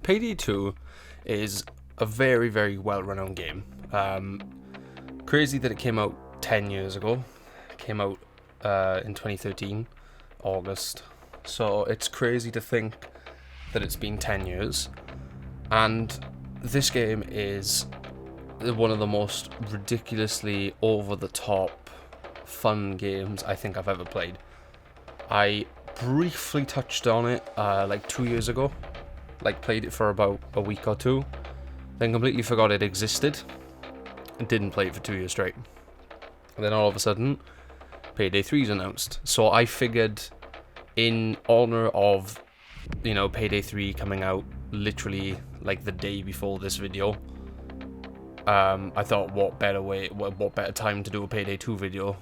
Payday 2 is a very, very well-renowned game. Crazy that it came out 10 years ago. It came out in 2013, August. So it's crazy to think that it's been 10 years. And this game is one of the most ridiculously over-the-top fun games I think I've ever played. I briefly touched on it like 2 years ago. Played it for about a week or two, then completely forgot it existed and didn't play it for 2 years straight. And then all of a sudden, Payday 3 is announced. So I figured, in honor of, Payday 3 coming out literally like the day before this video, I thought what better time to do a Payday 2 video.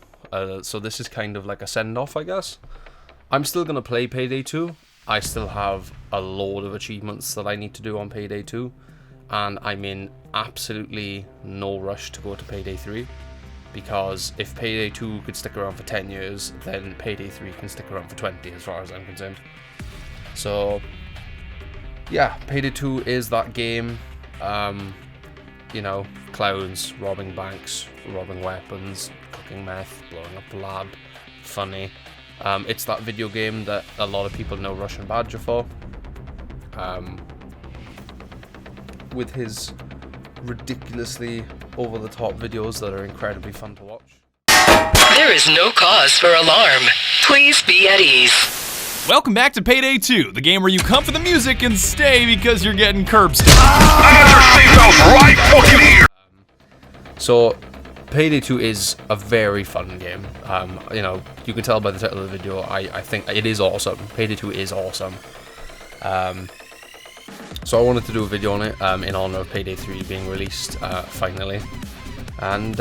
So this is kind of like a send-off, I guess. I'm still going to play Payday 2. I still have a load of achievements that I need to do on Payday 2, and I'm in absolutely no rush to go to Payday 3, because if Payday 2 could stick around for 10 years, then Payday 3 can stick around for 20 as far as I'm concerned. So, yeah, Payday 2 is that game. Clowns, robbing banks, robbing weapons, cooking meth, blowing up a lab, funny. It's that video game that a lot of people know Russian Badger for, with his ridiculously over-the-top videos that are incredibly fun to watch. There is no cause for alarm. Please be at ease. Welcome back to Payday 2, the game where you come for the music and stay because you're getting curb stomped. Right fucking here. So, Payday 2 is a very fun game. You can tell by the title of the video, I think it is awesome. Payday 2 is awesome. So I wanted to do a video on it in honor of Payday 3 being released finally. And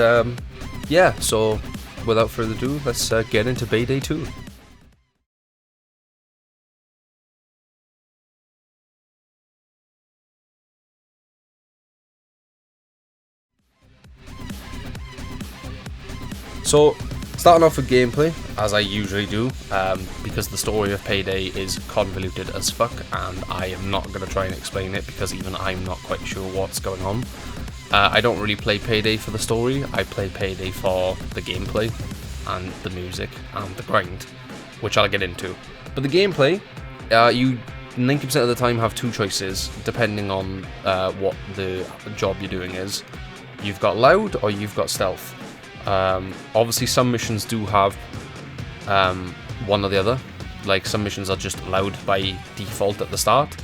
yeah, so without further ado, let's get into Payday 2. So, starting off with gameplay, as I usually do, because the story of Payday is convoluted as fuck, and I am not going to try and explain it, because even I'm not quite sure what's going on. I don't really play Payday for the story, I play Payday for the gameplay, and the music, and the grind, which I'll get into. But the gameplay, you 90% of the time have two choices, depending on what the job you're doing is. You've got loud, or you've got stealth. Obviously some missions do have one or the other. Like, some missions are just loud by default at the start.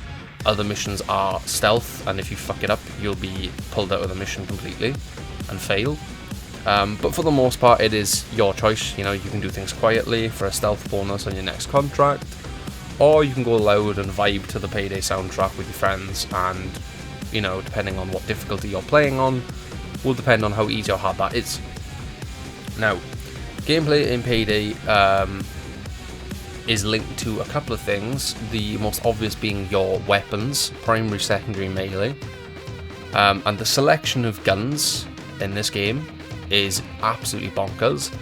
Other missions are stealth, and if you fuck it up, you'll be pulled out of the mission completely and fail. But for the most part, it is your choice. You can do things quietly for a stealth bonus on your next contract, or you can go loud and vibe to the Payday soundtrack with your friends, and depending on what difficulty you're playing on will depend on how easy or hard that is. Now, gameplay in Payday is linked to a couple of things, the most obvious being your weapons, primary, secondary, melee, and the selection of guns in this game is absolutely bonkers.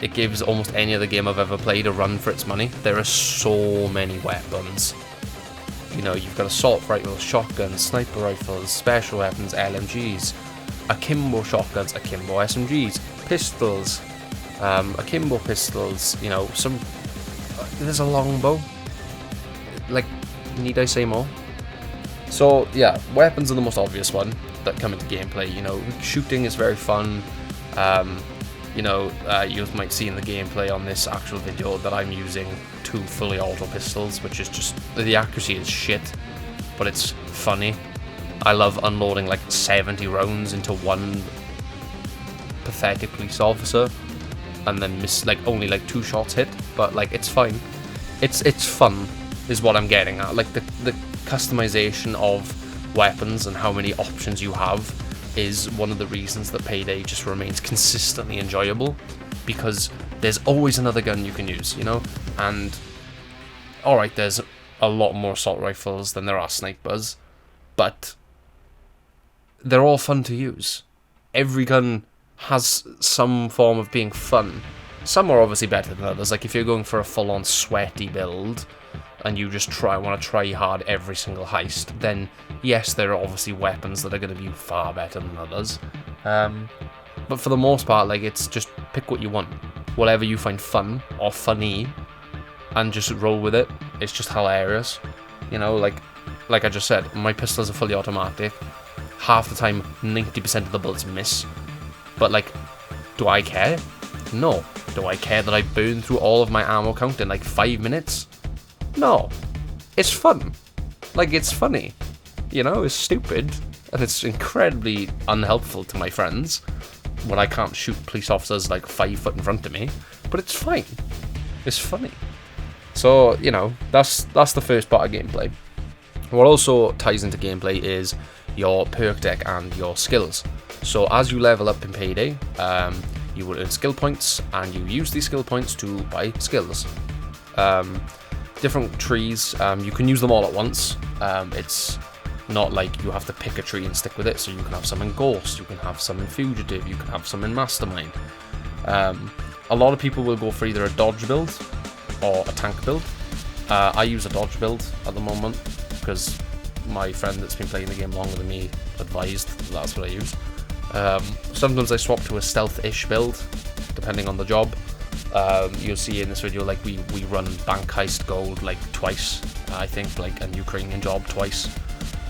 It gives almost any other game I've ever played a run for its money. There are so many weapons. You've got assault rifles, shotguns, sniper rifles, special weapons, LMGs, akimbo shotguns, akimbo SMGs, pistols, akimbo pistols, there's a longbow. Need I say more? So yeah, weapons are the most obvious one that come into gameplay. Shooting is very fun. You might see in the gameplay on this actual video that I'm using 2 fully auto pistols, which is just, the accuracy is shit, but it's funny. I love unloading 70 rounds into one pathetic police officer and then miss only 2 shots hit, but it's fine. It's fun is what I'm getting at. The customization of weapons and how many options you have is one of the reasons that Payday just remains consistently enjoyable, because there's always another gun you can use, and alright, there's a lot more assault rifles than there are snipers, but they're all fun to use. Every gun has some form of being fun. Some are obviously better than others. If you're going for a full-on sweaty build, and you just want to try hard every single heist, then yes, there are obviously weapons that are going to be far better than others. But for the most part, like, it's just pick what you want, whatever you find fun or funny, and just roll with it. It's just hilarious, you know. Like I just said, my pistols are fully automatic. Half the time, 90% of the bullets miss. But like, do I care? No. Do I care that I burn through all of my ammo count in like 5 minutes? No. It's fun. Like, it's funny. You know, it's stupid. And it's incredibly unhelpful to my friends when I can't shoot police officers like 5 foot in front of me. But it's fine. It's funny. So, you know, that's the first part of gameplay. What also ties into gameplay is your perk deck and your skills. So as you level up in Payday, you will earn skill points, and you use these skill points to buy skills. Different trees, you can use them all at once. It's not like you have to pick a tree and stick with it, so you can have some in Ghost, you can have some in Fugitive, you can have some in Mastermind. A lot of people will go for either a dodge build or a tank build. I use a dodge build at the moment, because my friend that's been playing the game longer than me advised that's what I use. Sometimes I swap to a stealth-ish build, depending on the job. You'll see in this video, like, we run Bank Heist Gold like twice, I think, like a Ukrainian job twice.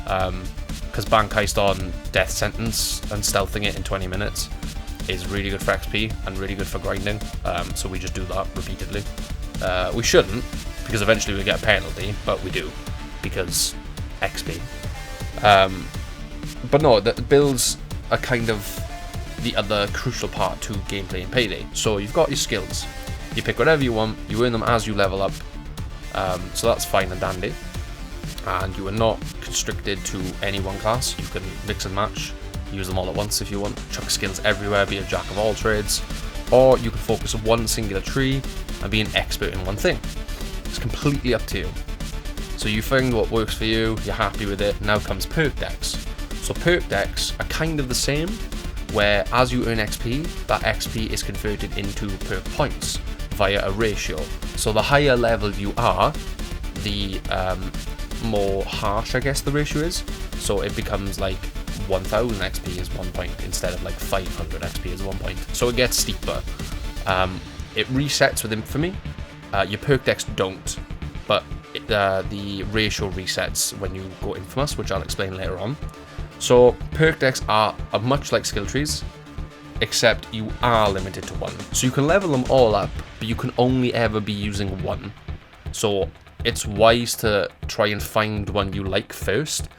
Because Bank Heist on Death Sentence and stealthing it in 20 minutes is really good for XP and really good for grinding, so we just do that repeatedly. We shouldn't, because eventually we get a penalty, but we do, because XP. But no, the builds are kind of the other crucial part to gameplay in Payday. So you've got your skills, you pick whatever you want, you earn them as you level up, so that's fine and dandy, and you are not constricted to any one class. You can mix and match, use them all at once if you want, chuck skills everywhere, be a jack of all trades, or you can focus on one singular tree and be an expert in one thing. It's completely up to you. So you find what works for you, you're happy with it. Now comes perk decks. So perk decks are kind of the same, where as you earn XP, that XP is converted into perk points via a ratio. So the higher level you are, the more harsh, I guess, the ratio is. So it becomes like 1000 XP is 1 point instead of like 500 XP is 1 point. So it gets steeper. It resets with Infamy. Your perk decks don't, but the ratio resets when you go Infamous, which I'll explain later on. So perk decks are much like skill trees, except you are limited to one. So you can level them all up, but you can only ever be using one. So it's wise to try and find one you like first,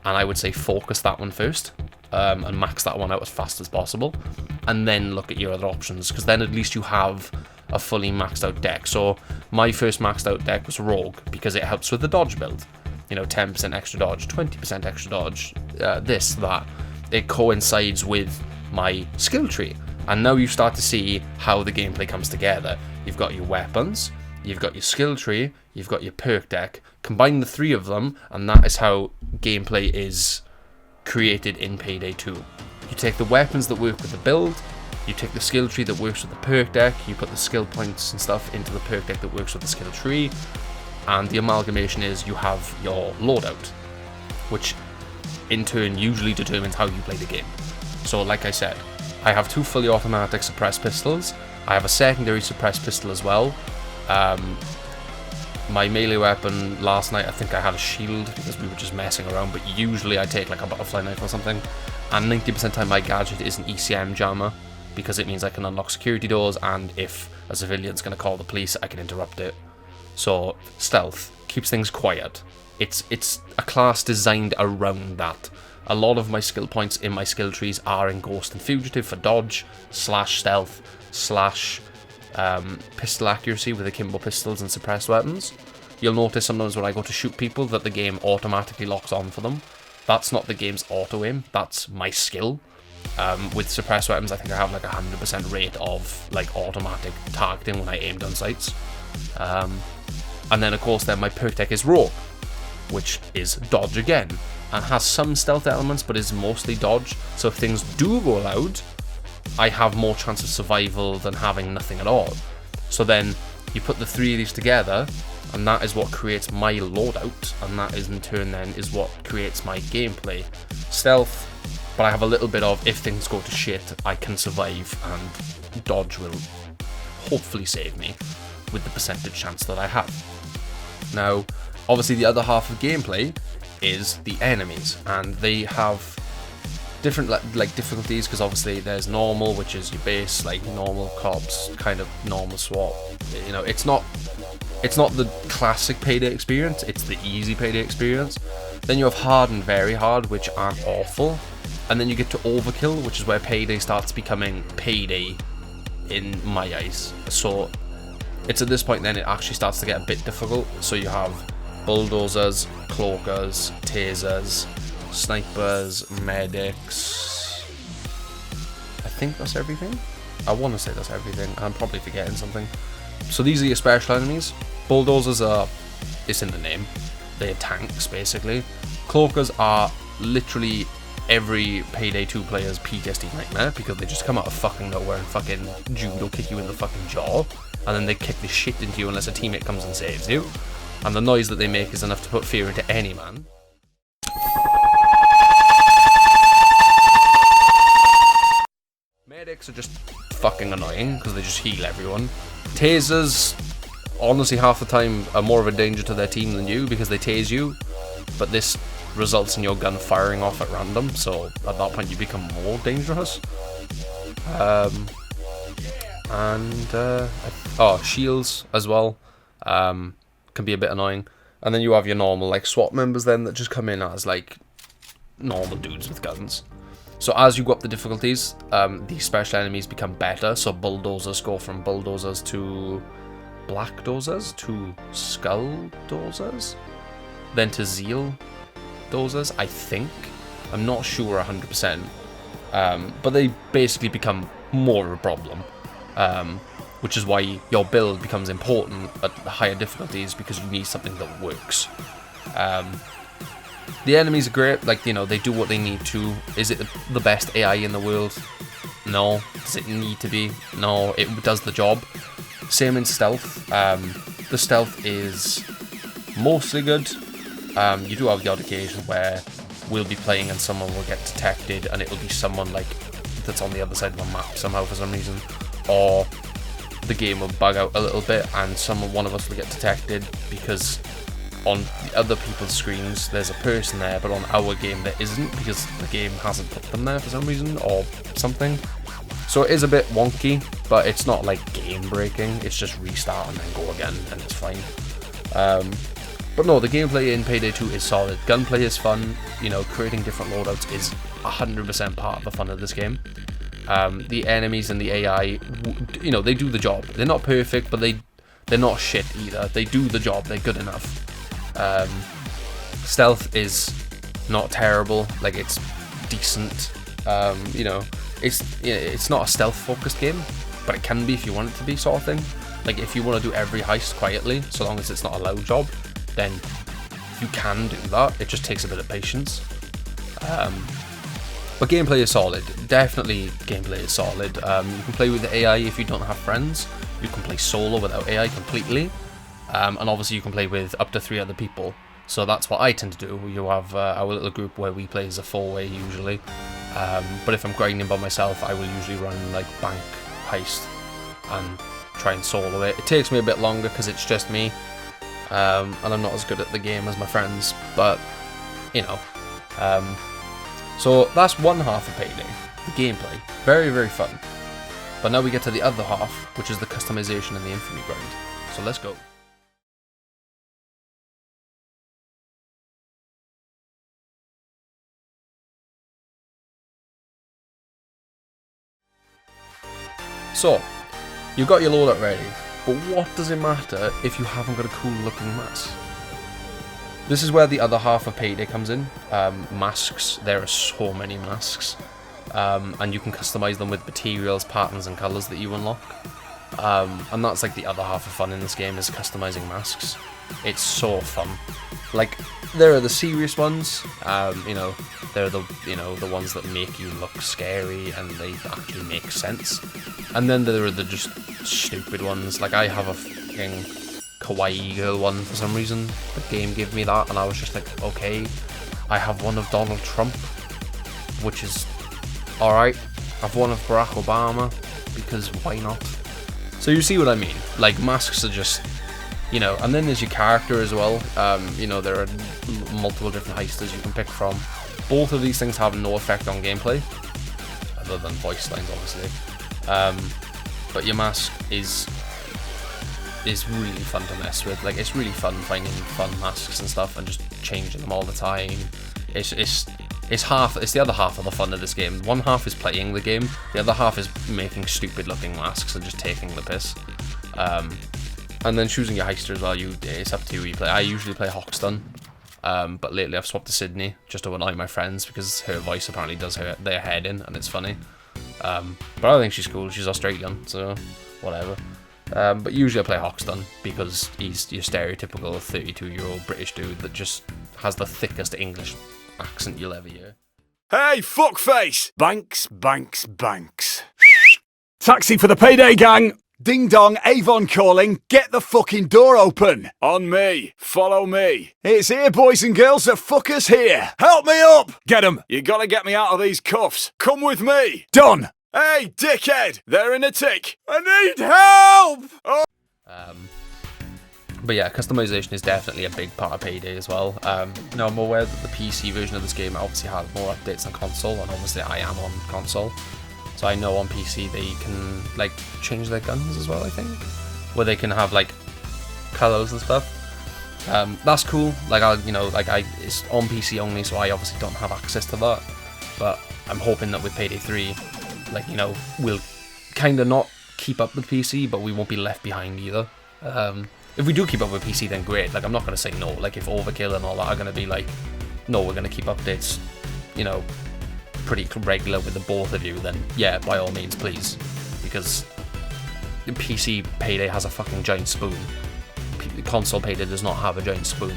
and I would say focus that one first, and max that one out as fast as possible, and then look at your other options, because then at least you have a fully maxed out deck. So my first maxed out deck was Rogue, because it helps with the dodge build. You know, 10% extra dodge, 20% extra dodge, this, that. It coincides with my skill tree. And now you start to see how the gameplay comes together. You've got your weapons, you've got your skill tree, you've got your perk deck. Combine the three of them, and that is how gameplay is created in Payday 2. You take the weapons that work with the build, you take the skill tree that works with the perk deck, you put the skill points and stuff into the perk deck that works with the skill tree, and the amalgamation is you have your loadout, which in turn usually determines how you play the game. So like I said, I have 2 fully automatic suppressed pistols, I have a secondary suppressed pistol as well. My melee weapon last night, I think I had a shield because we were just messing around, but usually I take like a butterfly knife or something, and 90% of the time my gadget is an ECM jammer, because it means I can unlock security doors, and if a civilian's going to call the police, I can interrupt it. So stealth keeps things quiet. It's a class designed around that. A lot of my skill points in my skill trees are in Ghost and Fugitive for dodge, /stealth, / pistol accuracy with akimbo pistols and suppressed weapons. You'll notice sometimes when I go to shoot people that the game automatically locks on for them. That's not the game's auto aim, that's my skill. With suppressed weapons, I think I have like 100% rate of like automatic targeting when I aim down sights. And then of course then my perk deck is Rogue, which is dodge again, and has some stealth elements but is mostly dodge, so if things do go loud, I have more chance of survival than having nothing at all. So then you put the 3 of these together and that is what creates my loadout, and that is in turn then is what creates my gameplay. Stealth, but I have a little bit of, if things go to shit, I can survive, and dodge will hopefully save me with the percentage chance that I have. Now, obviously the other half of gameplay is the enemies, and they have different like difficulties, because obviously there's normal, which is your base, like normal cops, kind of normal SWAT. You know, it's not the classic Payday experience, it's the easy Payday experience. Then you have hard and very hard, which aren't awful, and then you get to overkill, which is where Payday starts becoming Payday in my eyes. So it's at this point then it actually starts to get a bit difficult. So you have bulldozers, cloakers, tasers, snipers, medics. I think that's everything. I want to say that's everything. I'm probably forgetting something. So these are your special enemies. Bulldozers are, it's in the name, they're tanks basically. Cloakers are literally every Payday 2 player's PTSD nightmare, because they just come out of fucking nowhere and fucking judo kick you in the fucking jaw, and then they kick the shit into you unless a teammate comes and saves you. And the noise that they make is enough to put fear into any man. Medics are just fucking annoying because they just heal everyone. Tasers, honestly, half the time are more of a danger to their team than you, because they tase you, but this results in your gun firing off at random, so at that point you become more dangerous. Shields as well can be a bit annoying. And then you have your normal like SWAT members then that just come in as like normal dudes with guns. So as you go up the difficulties, these special enemies become better. So bulldozers go from bulldozers to black dozers to skull dozers, then to zeal dozers, I think. I'm not sure 100%. But they basically become more of a problem. Which is why your build becomes important at higher difficulties, because you need something that works. The enemies are great, like, you know, they do what they need to. Is it the best AI in the world? No. Does it need to be? No, it does the job. Same in stealth. The stealth is mostly good. You do have the odd occasion where we'll be playing and someone will get detected, and it'll be someone like that's on the other side of the map somehow for some reason, or the game will bug out a little bit and one of us will get detected because on the other people's screens there's a person there, but on our game there isn't, because the game hasn't put them there for some reason or something. So it is a bit wonky, but it's not like game breaking, it's just restart and then go again and it's fine. But no, the gameplay in Payday 2 is solid. Gunplay is fun, you know, creating different loadouts is 100% part of the fun of this game. The enemies and the AI, you know, they do the job. They're not perfect, but they're not shit either. They do the job, they're good enough. Stealth is not terrible, like it's decent. You know, it's not a stealth focused game, but it can be if you want it to be, sort of thing. Like if you want to do every heist quietly, so long as it's not a loud job, then you can do that. It just takes a bit of patience. But gameplay is solid. Definitely gameplay is solid. You can play with the AI if you don't have friends. You can play solo without AI completely. And obviously you can play with up to 3 other people. So that's what I tend to do. You have our little group where we play as a 4-way usually. But if I'm grinding by myself, I will usually run like bank heist and try and solo it. It takes me a bit longer because it's just me. And I'm not as good at the game as my friends. But, you know. So that's one half of Payday, the gameplay. Very, very fun. But now we get to the other half, which is the customization and the infamy grind. So let's go. So, you've got your loadout ready, but what does it matter if you haven't got a cool looking mask? This is where the other half of Payday comes in. Masks. There are so many masks. And you can customize them with materials, patterns and colors that you unlock. And that's like the other half of fun in this game, is customizing masks. It's so fun. Like, there are the serious ones, you know, they're the ones that make you look scary and they actually make sense. And then there are the just stupid ones. Like, I have a fucking kawaii girl one for some reason. The game gave me that, and I was just like, okay, I have one of Donald Trump, which is alright. I've one of Barack Obama, because why not? So you see what I mean? Like, masks are just, you know, and then there's your character as well. You know, there are multiple different heisters you can pick from. Both of these things have no effect on gameplay, other than voice lines, obviously. But your mask is really fun to mess with. Like, it's really fun finding fun masks and stuff and just changing them all the time. It's the other half of the fun of this game. One half is playing the game, the other half is making stupid looking masks and just taking the piss. And then choosing your heister as well, it's up to you. You play. I usually play Hoxton, but lately I've swapped to Sydney just to annoy my friends because her voice apparently does their head in and it's funny. But I think she's cool. She's Australian, so whatever. But usually I play Hoxton because he's your stereotypical 32-year-old British dude that just has the thickest English accent you'll ever hear. Hey, fuckface! Banks, banks, banks. Taxi for the Payday gang! Ding dong, Avon calling, get the fucking door open! On me, follow me. It's here, boys and girls, the fucker's here! Help me up! Get 'em! You gotta get me out of these cuffs. Come with me! Done! Hey, dickhead! They're in a tick! I need help! Oh. But yeah, customization is definitely a big part of Payday as well. Now I'm aware that the PC version of this game obviously has more updates than console, and obviously I am on console. So I know on PC they can like change their guns as well, I think, where they can have like colors and stuff. That's cool. Like it's on PC only, so I obviously don't have access to that. But I'm hoping that with Payday 3, like, you know, we'll kind of not keep up with PC, but we won't be left behind either. If we do keep up with PC, then great. Like, I'm not going to say no. Like, if Overkill and all that are going to be like, no, we're going to keep updates, you know, pretty regular with the both of you, then yeah, by all means, please. Because the PC Payday has a fucking giant spoon. Console Payday does not have a giant spoon.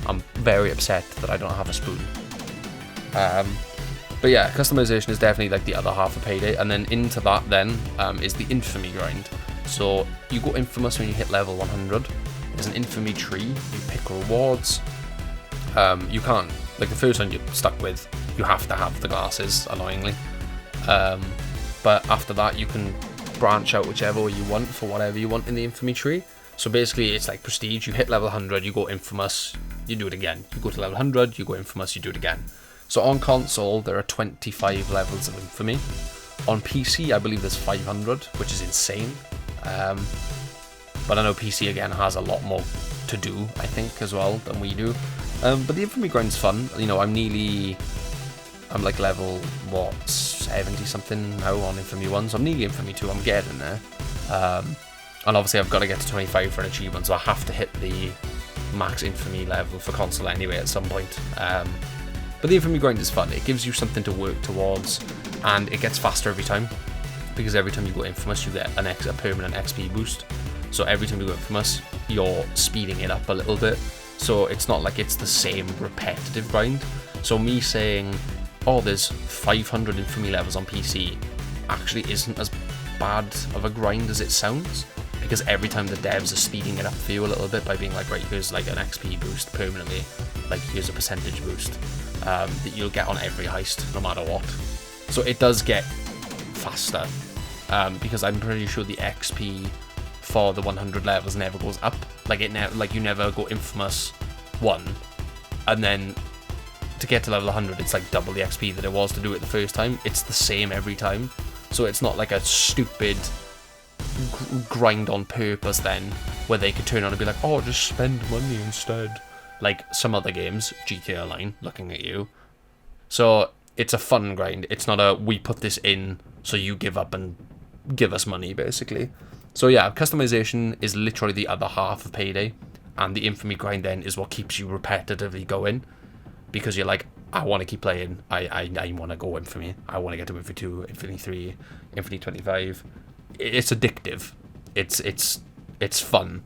I'm very upset that I don't have a spoon. But yeah, customization is definitely like the other half of Payday, and then into that then is the infamy grind. So you go infamous when you hit level 100. There's an infamy tree. You pick rewards. You can't, like, the first one you're stuck with, you have to have the glasses, annoyingly. But after that, you can branch out whichever way you want for whatever you want in the infamy tree. So basically, it's like prestige. You hit level 100, you go infamous, you do it again. You go to level 100, you go infamous, you do it again. So on console, there are 25 levels of infamy. On PC, I believe there's 500, which is insane. But I know PC again has a lot more to do, I think, as well than we do. But the infamy grind's fun. You know, I'm like level, 70 something now on infamy 1, so I'm nearly infamy 2, I'm getting there. And obviously I've got to get to 25 for an achievement, so I have to hit the max infamy level for console anyway at some point. But the infamy grind is fun. It gives you something to work towards, and it gets faster every time, because every time you go infamous, you get a permanent XP boost. So every time you go infamous, you're speeding it up a little bit. So it's not like it's the same repetitive grind. So me saying, oh, there's 500 infamy levels on PC, actually isn't as bad of a grind as it sounds, because every time the devs are speeding it up for you a little bit by being like, right, here's like an XP boost permanently, like here's a percentage boost that you'll get on every heist no matter what. So it does get faster, because I'm pretty sure the XP for the 100 levels never goes up. Like you never go infamous 1, and then to get to level 100, it's like double the XP that it was to do it the first time. It's the same every time. So it's not like a stupid grind on purpose then, where they could turn on and be like, oh, just spend money instead. Like some other games, GTA Online, looking at you. So it's a fun grind. It's not a, we put this in so you give up and give us money, basically. So yeah, customization is literally the other half of Payday, and the infamy grind then is what keeps you repetitively going, because you're like, I want to keep playing, I want to go infamy, I want to get to infamy 2, infamy 3, infamy 25. It's addictive. It's fun.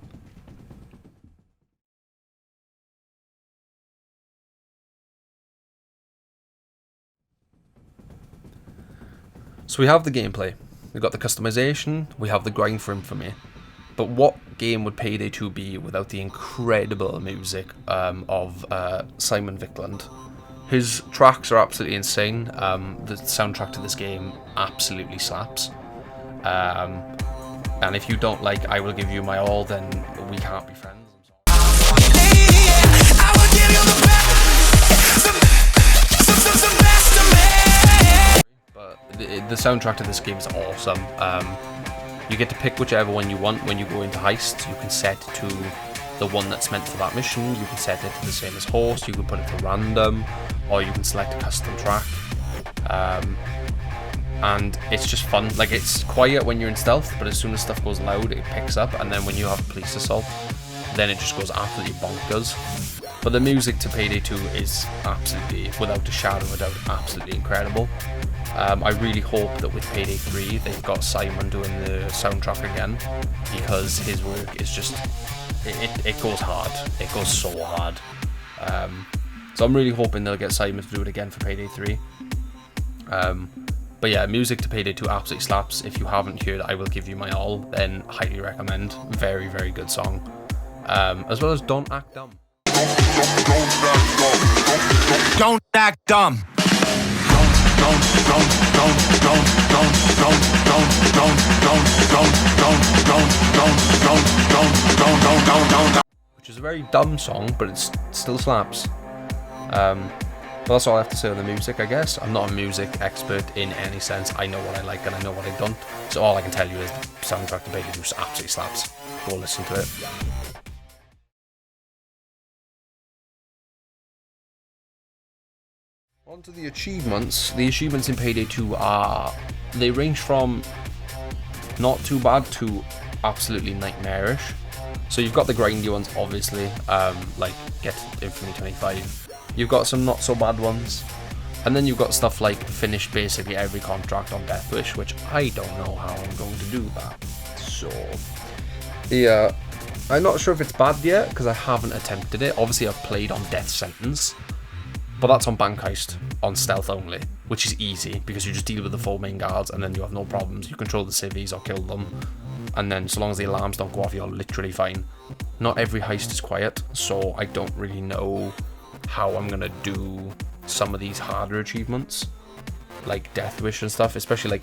So we have the gameplay, we've got the customization, we have the grind for infamy. But what game would Payday 2 be without the incredible music of Simon Vickland? His tracks are absolutely insane. The soundtrack to this game absolutely slaps. And if you don't like I Will Give You My All, then we can't be friends. But the soundtrack to this game is awesome. You get to pick whichever one you want when you go into heists. You can set to the one that's meant for that mission. You can set it to the same as Horse. You can put it to random, or you can select a custom track. And it's just fun. Like, it's quiet when you're in stealth, but as soon as stuff goes loud, it picks up. And then when you have a police assault, then it just goes absolutely bonkers. But the music to Payday 2 is absolutely, without a shadow of a doubt, absolutely incredible. I really hope that with Payday 3 they've got Simon doing the soundtrack again, because his work is just, it goes hard. It goes so hard. So I'm really hoping they'll get Simon to do it again for Payday 3. But yeah, music to Payday 2 absolutely slaps. If you haven't heard I Will Give You My All, then highly recommend. Very, very good song. As well as Don't Act Dumb. Don't act dumb. Which is a very dumb song, but it still slaps. Well, that's all I have to say on the music, I guess. I'm not a music expert in any sense. I know what I like and I know what I don't. So all I can tell you is the soundtrack to Payday 2 absolutely slaps. Go listen to it. On to the achievements. The achievements in Payday 2 they range from not too bad to absolutely nightmarish. So you've got the grindy ones, obviously, like get Infamy 25. You've got some not so bad ones. And then you've got stuff like finish basically every contract on Death Wish, which I don't know how I'm going to do that. So, yeah, I'm not sure if it's bad yet, because I haven't attempted it. Obviously, I've played on Death Sentence. But that's on Bank Heist, on stealth only, which is easy, because you just deal with the 4 main guards, and then you have no problems. You control the civvies or kill them, and then so long as the alarms don't go off, you're literally fine. Not every heist is quiet, so I don't really know how I'm going to do some of these harder achievements, like Death Wish and stuff, especially like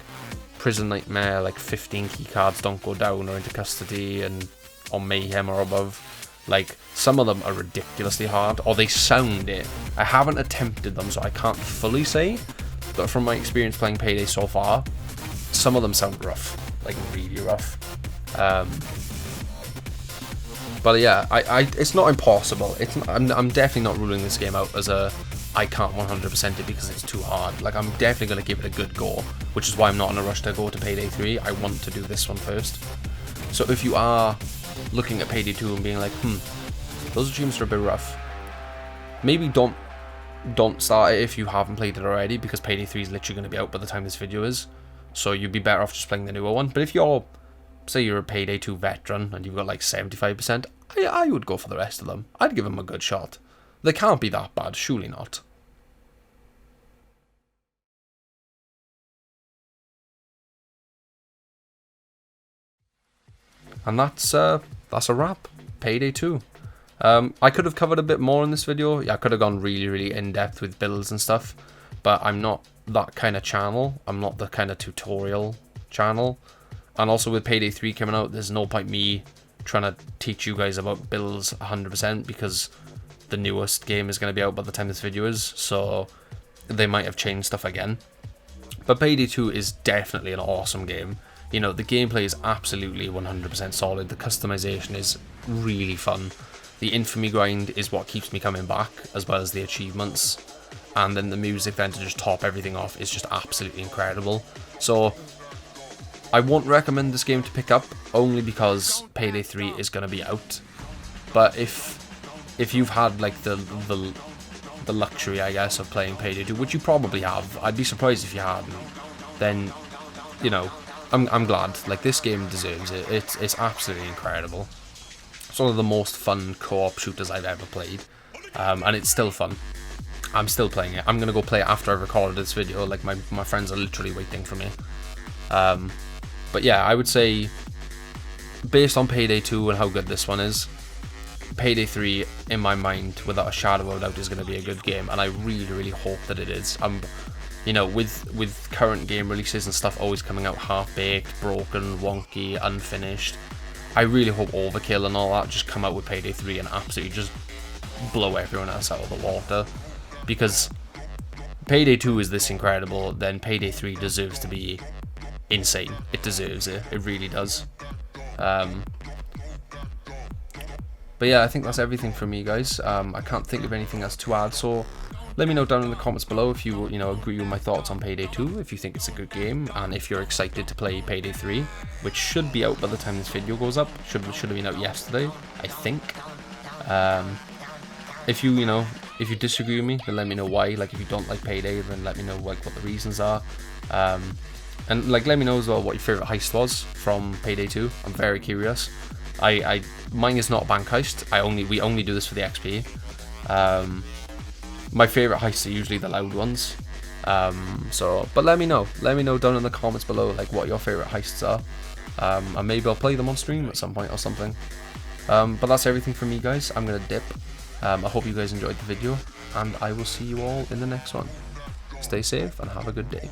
Prison Nightmare, like 15 keycards don't go down or into custody, and on Mayhem or above. Like, some of them are ridiculously hard, or they sound it. I haven't attempted them, so I can't fully say, but from my experience playing Payday so far, some of them sound rough, like really rough. But yeah, it's not impossible. I'm definitely not ruling this game out as I can't 100% it because it's too hard. Like, I'm definitely going to give it a good go, which is why I'm not in a rush to go to Payday 3. I want to do this one first. So if you are looking at Payday 2 and being like, those achievements are a bit rough, maybe don't start it if you haven't played it already, because Payday 3 is literally going to be out by the time this video is, so you'd be better off just playing the newer one. But if you're, say you're a Payday 2 veteran and you've got like 75%, I would go for the rest of them. I'd give them a good shot. They can't be that bad, surely not. And that's a wrap. Payday 2. I could have covered a bit more in this video. Yeah, I could have gone really, really in-depth with builds and stuff, but I'm not that kind of channel. I'm not the kind of tutorial channel. And also with Payday 3 coming out, there's no point me trying to teach you guys about builds 100%, because the newest game is going to be out by the time this video is, so they might have changed stuff again. But Payday 2 is definitely an awesome game. You know, the gameplay is absolutely 100% solid. The customization is really fun. The infamy grind is what keeps me coming back, as well as the achievements. And then the music then to just top everything off is just absolutely incredible. So I won't recommend this game to pick up, only because Payday 3 is going to be out. But if you've had like the luxury, I guess, of playing Payday 2, which you probably have, I'd be surprised if you hadn't, then, you know, I'm glad. Like, this game deserves it. It's absolutely incredible. It's one of the most fun co-op shooters I've ever played, and it's still fun. I'm still playing it. I'm gonna go play it after I've recorded this video. Like, my friends are literally waiting for me. But yeah, I would say based on Payday 2 and how good this one is, Payday 3, in my mind, without a shadow of a doubt, is going to be a good game, and I really, really hope that it is. You know, with current game releases and stuff always coming out half-baked, broken, wonky, unfinished, I really hope Overkill and all that just come out with Payday 3 and absolutely just blow everyone else out of the water. Because Payday 2 is this incredible, then Payday 3 deserves to be insane. It deserves it. It really does. But yeah, I think that's everything from me, guys. I can't think of anything else to add, so let me know down in the comments below if you agree with my thoughts on Payday 2, if you think it's a good game, and if you're excited to play Payday 3, which should be out by the time this video goes up. Should have been out yesterday, I think. If you disagree with me, then let me know why. Like, if you don't like Payday, then let me know like what the reasons are. And like, let me know as well what your favorite heist was from Payday 2. I'm very curious. Mine is not bank heist. We only do this for the XP. My favorite heists are usually the loud ones. But let me know down in the comments below like what your favorite heists are. And maybe I'll play them on stream at some point or something. But that's everything from me, guys. I'm gonna dip. I hope you guys enjoyed the video, and I will see you all in the next one. Stay safe and have a good day.